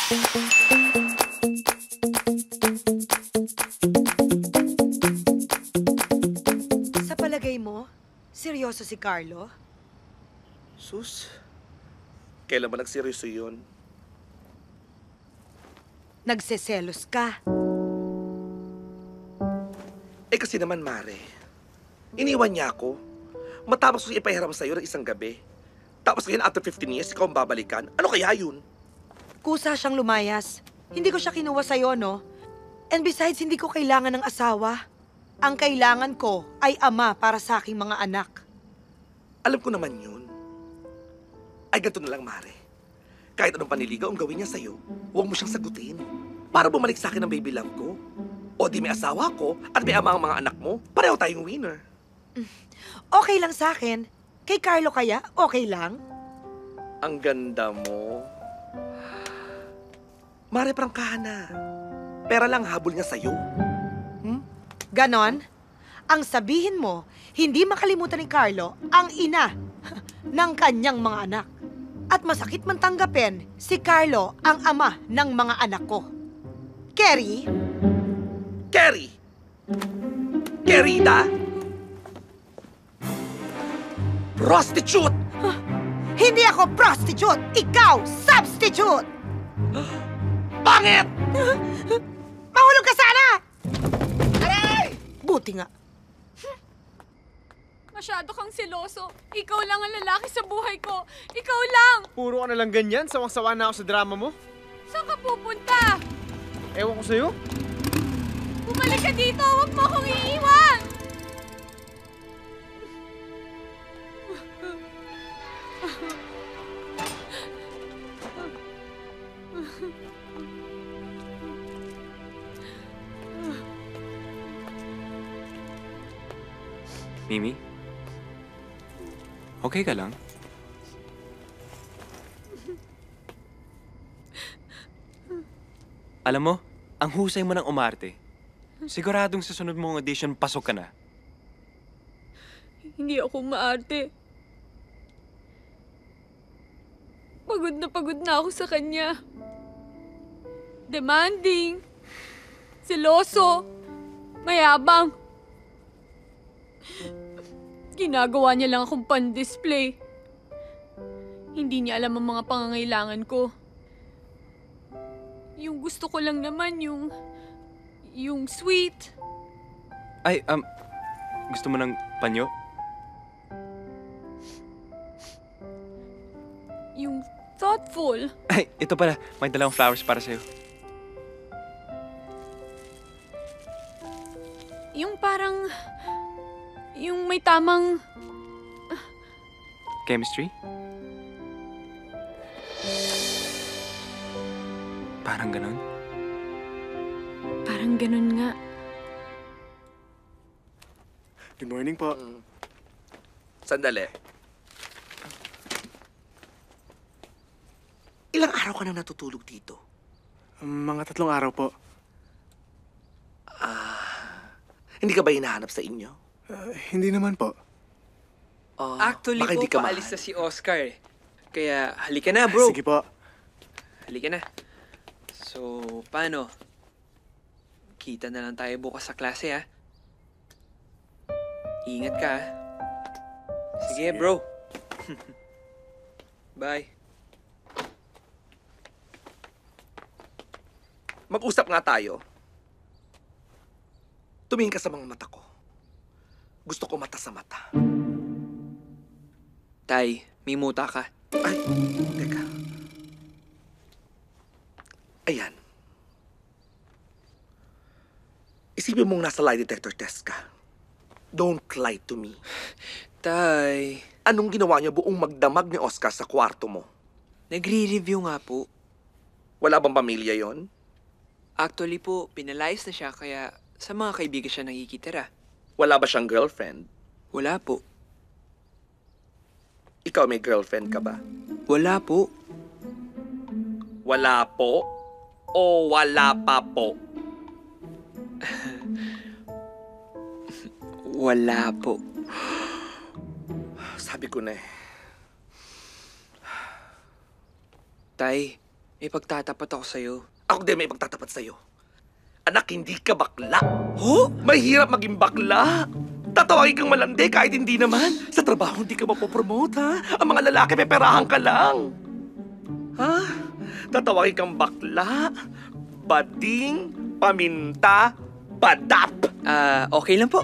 Sa palagay mo, seryoso si Carlo? Sus, kailan ba nagseryoso yun? Nagseselos ka. Eh kasi naman, Mare, iniwan niya ako. Matapos ko ipahiram sa'yo ng isang gabi. Tapos ngayon, after 15 years, ikaw ang babalikan. Ano kaya yun? Kusa siyang lumayas. Hindi ko siya kinuha sa'yo, no? And besides, hindi ko kailangan ng asawa. Ang kailangan ko ay ama para sa aking mga anak. Alam ko naman yun. Ay, ganito na lang, Mare. Kahit anong paniligaw ang gawin niya sa'yo, huwag mo siyang sagutin. Para bumalik sa akin ang baby love ko. O di may asawa ko at may ama ang mga anak mo. Pareho tayong winner. Okay lang sa akin. Kay Carlo kaya, okay lang? Ang ganda mo. Mare, prangkahan na. Pera lang habol niya sa'yo. Ganon? Ang sabihin mo, hindi makalimutan ni Carlo ang ina ng kanyang mga anak. At masakit man tanggapin, si Carlo ang ama ng mga anak ko. Kerry? Kerry! Kerida! Prostitute! Hindi ako prostitute! Ikaw, substitute! Pangit! Mahulog ka sana! Aray! Buti nga. Masyado kang seloso. Ikaw lang ang lalaki sa buhay ko. Ikaw lang! Puro ka na lang ganyan. Sawang-sawa na ako sa drama mo. Saan ka pupunta? Ewan ko sa'yo. Bumalik ka dito! Huwag mo akong iiwan! Mimi? Okay ka lang? Alam mo, ang husay mo ng umarte. Siguradong sa sunod mong audition, pasok ka na. Hindi ako maarte. Pagod na ako sa kanya. Demanding. Seloso. Mayabang. Ginagawa niya lang akong pan-display. Hindi niya alam ang mga pangangailangan ko. Yung gusto ko lang naman yung sweet. Ay, gusto mo ng panyo? Yung thoughtful. Ay, ito pala. May dalawang flowers para sa'yo. Yung parang... Yung may tamang... Chemistry? Parang ganun? Parang ganun nga. Good morning po. Sandali. Ilang araw ka na natutulog dito? Mga 3 araw po. Hindi ka ba hinahanap sa inyo? Hindi naman po. Actually baka po, hindi ka paalis mahal. na si Oscar eh. Kaya halika na, bro. Sige po. Halika na. So, paano? Kita na lang tayo bukas sa klase, ha? Ingat ka, ha? Sige, bro. Bye. Mag-usap nga tayo. Tumingin ka sa mga mata ko. Gusto ko mata sa mata. Tay, may muta ka. Ay, teka. Ayan. Isipin mong nasa lie detector test ka. Don't lie to me. Tay, Anong ginawa niya buong magdamag ni Oscar sa kwarto mo? nagre-review nga po. Wala bang pamilya yon? Actually po, pinalayas na siya kaya sa mga kaibigan siya nakikitira. Wala ba siyang girlfriend? Wala po. Ikaw may girlfriend ka ba? Wala po. Wala po? O wala pa po? Wala po. Sabi ko na eh. Tay, May pagtatapat ako sa'yo. Ako din may pagtatapat sa'yo. Anak, hindi ka bakla. Ho? Mahirap maging bakla. Tatawagin kang malandi kahit hindi naman. Sa trabaho hindi ka mapopromote, ha? Ang mga lalaki may perahan ka lang. Ha? Tatawagin kang bakla, bading, paminta, badap. Okay lang po.